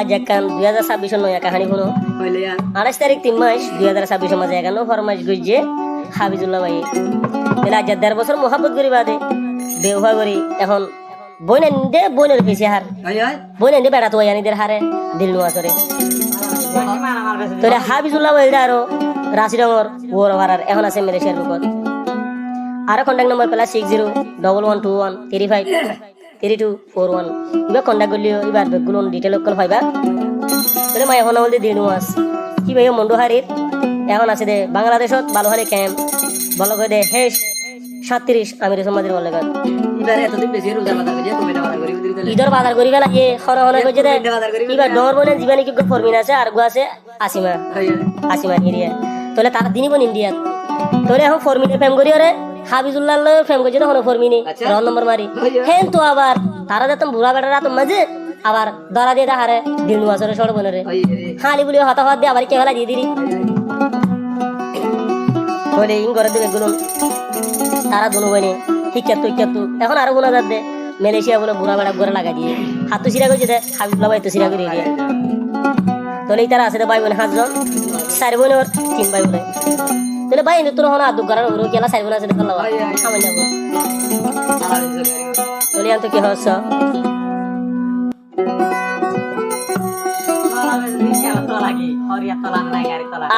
আজ একখান 2026 নয়া কাহানি শুনো 28 তারিখ 3 মাস 2026 মাঝে 51 ফরমাইশ গইছে হাবিজুল্লাহ ভাই তাহলে আজ 1.5 বছর মোহাব্বত করি বাদে বেওয়া করি এখন বইনের পিছে হার বইনে বেড়া তো আনিদের হারে দিল নোয়া করে তাহলে হাবিজুল্লাহ ভাই আরো রাশি রঙর ওর ভাড়ার এখন আছে মালয়েশিয়ার বুকত আর কন্টাক্ট নম্বর পেলা 601121353241 এবার কন্টাক্ট করলিও এবার বেগুলো ডিটেল কল পাইবা তাহলে মাই এখন আমাদের দিন আস কি ভাই মন্ডহারির এখন আছে দে বাংলাদেশত ভালো হারে ক্যাম্প ভালো করে দে হেস 37 আমির সমাজের বলে গান এবারে এতদিন বেশি রোজা বাজার করিয়া তুমি বাজার করি ঈদের বাজার করি গেলা এ খরা হলে কইছে দে এবার ডর বনে জীবনে কি ফরমিন আছে আর গো আছে আসিমা এরিয়া তাহলে তার দিনই বন ইন্ডিয়া তাহলে এখন ফরমিনে ফেম করি রে হাবিজুল্লাহ ফেম করছে তখন ফরমিনে রন নম্বর মারি হেন তো আবার তারা যেতাম বুড়া বেটারা তো মাঝে আবার দরা দিয়ে হারে দিন আসরে সর বনে রে খালি বলি হতাহত দিয়ে আবার কে ফেলা দিয়ে দিলি তাহলে ইন করে দেবে গুলো তারা দুনো বনে হিকাতু এখন আরো গুণা যাচ্ছে মালয়েশিয়া বলে বুড়া বেড়া করে লাগা দিয়ে হাত তো সিরা করছে হাবিবুল্লাহ ভাই তো সিরা করে দিয়ে তাহলে তারা আছে ভাই বোন 7 জন 4 বোন আর 3 ভাই বোন তাহলে ভাই তোর হনা আদু করার ওর কেলা 4 বোন আছে দেখলা সামনে যাব তাহলে আনতো কি হচ্ছে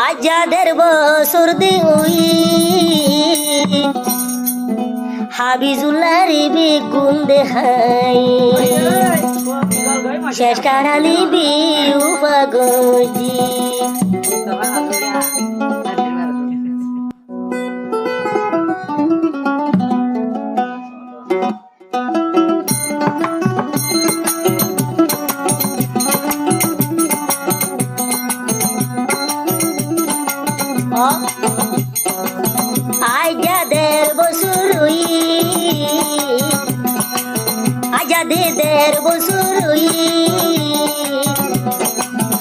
আজাদের বছর দিউই হাবিজুল্লাহর বেগুন দেখাই শেষ কারালি বিউ পাগজি আজাদের বছরই আজাদের বছরই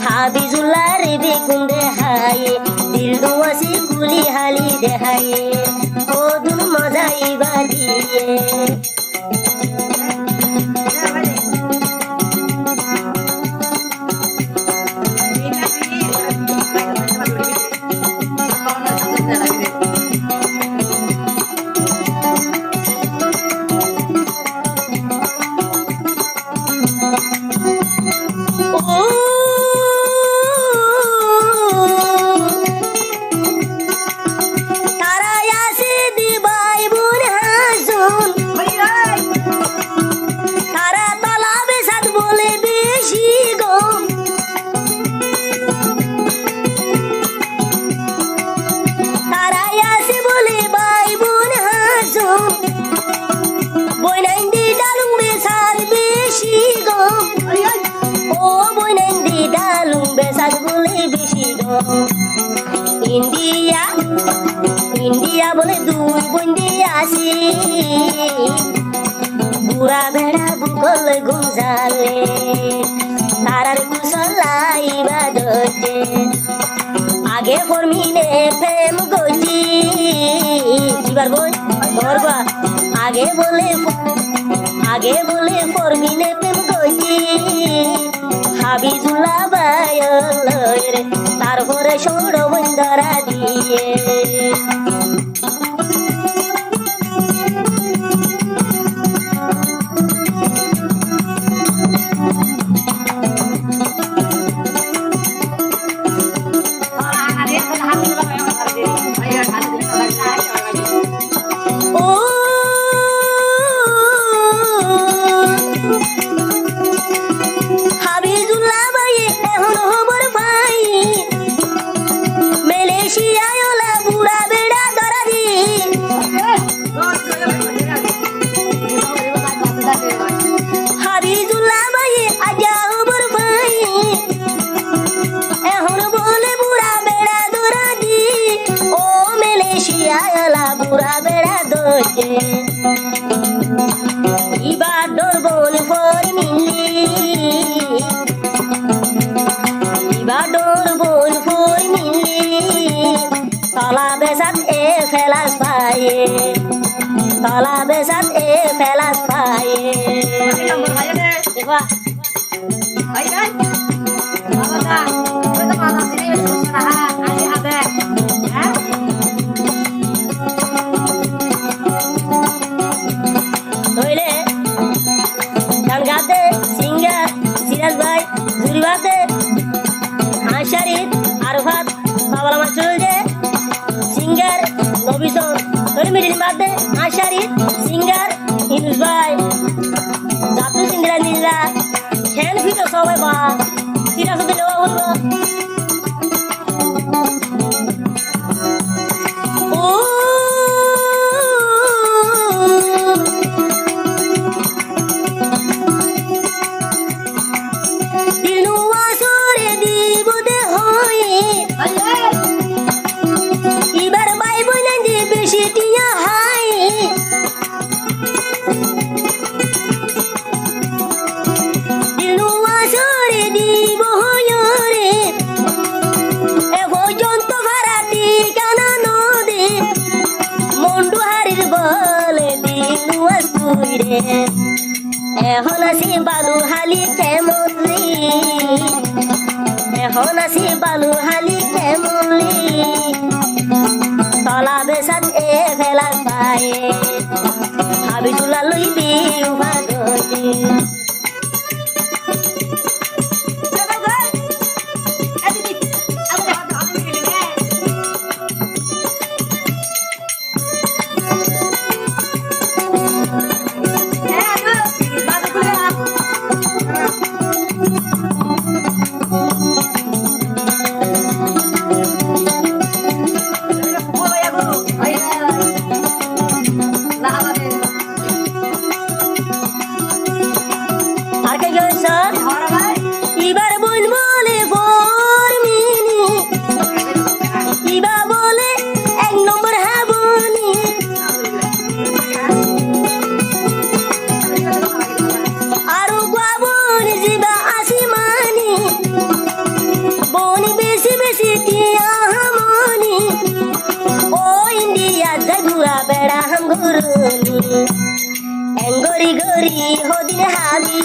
হাবিজুল্লাহর বেগুন দেখাই দিল দুয়াসি কুলি হালি দেখাই কদুন মজাই বাদিয়ে ইন্ডিয়া বলে দুই বন্দি আসি বুড়া বেড়া বুকল গুমজালে তারার কুশলাইবা ধরছে আগে ফরমিনে প্রেম গজি এবার বলবা আগে বলে ফরমিনে প্রেম গজি হাবিজুল্লাহ ভাই রে তারপরে সৌর বন্ধরা দিয়ে ইবার ডরবন ফর মিলি তলা বেসাত এ ফেলাস পায়ে বাহ ভাই ভাই বাবা না তুমি তো মাথা সিনে বসছ না হ্যাঁ আজ হাতে হ্যাঁ নইলে গান গাতে সিঙ্গার সিরাজ ভাই জুরি বাতে আশারিত আরফাত বাবলা মাস্টার যে সিঙ্গার নবিসন নইলে মিডিল বাতে আশারিত সিঙ্গার ইনুস ভাই জাতু সিন্দিরা নিলা খেন ফিতো সবাই বা সিরাজ হতে নেওয়া বলবো ও এবার ভাই বোন যে বেশি টিয়া হাই দিলু আসরে দিব হয়রে এ পর্যন্ত ভাড়াটি কানা নদী মন্ডু হারির বলে দিলু আসুরে এখন আসি বালু হালি কেমন রে এখন আসি বালু হালি কেমন রে তলা বেসাত এ ফেলা পায়ে হাবি তুলা লইবি উভাগতি আর কে গেছ এবার বলবো লে ফরমিনি ইবা বলে এক নম্বর হাবনি আরো গাবন জিবা আসিমানি বনি বেশি বেশি টিয়া হামনি ও ইন্ডিয়া জগুরা বেড়া হাম ঘুরনি এঙ্গরি গরি হদিন হাবি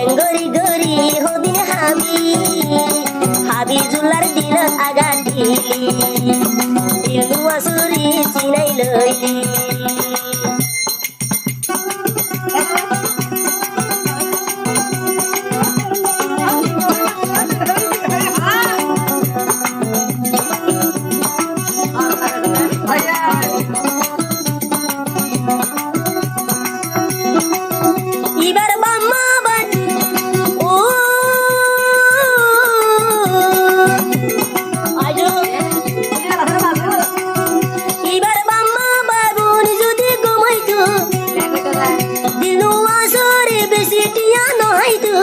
এঙ্গরি গরি হদিন হাবি হাবি জুলার দিল আগা দিলি দিলু আসুরি চিনাই লইলি এবার বাম্মা বান ও আজো এবার বাম্মা বাবুন যদি ঘুমাইতো দিনু আসরে বেশি টিয়া নহাইতো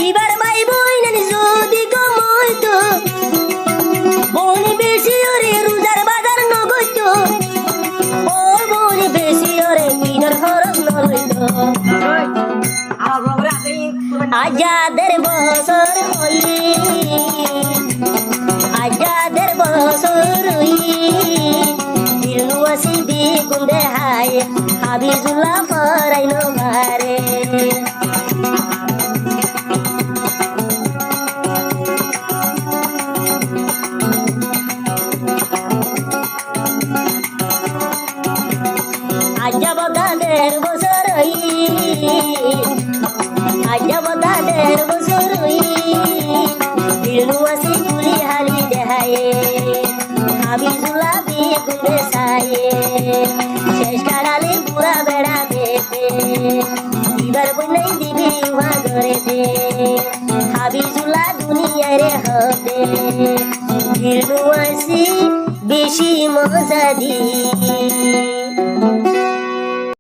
এবার ভাই বোন যদি ঘুমাইতো বনি বেশি ওরে রোজার বাজার নগইতো ও বনি বেশি ওরে কিনার খরচ নলইতো আজাদের বছর হইলি আজাদের বছর দিলু আসিবি কুন্দে হায় হাবিজুল্লাহ ফরাইনো মারে আজাব তাদের বছর আজাব তাদের বছর দিলু আসি কুলি হালি দেহায়ে হাবিজুল্লাহ বি কুন্দে সায়ে শেষ কাড়ালে পুরা বেড়া দেবে এবার বনাই দিবি উহা ঘরে দে হাবিজুল্লাহ দুনিয়ারে হবে দিলু আসি বেশি মজা দি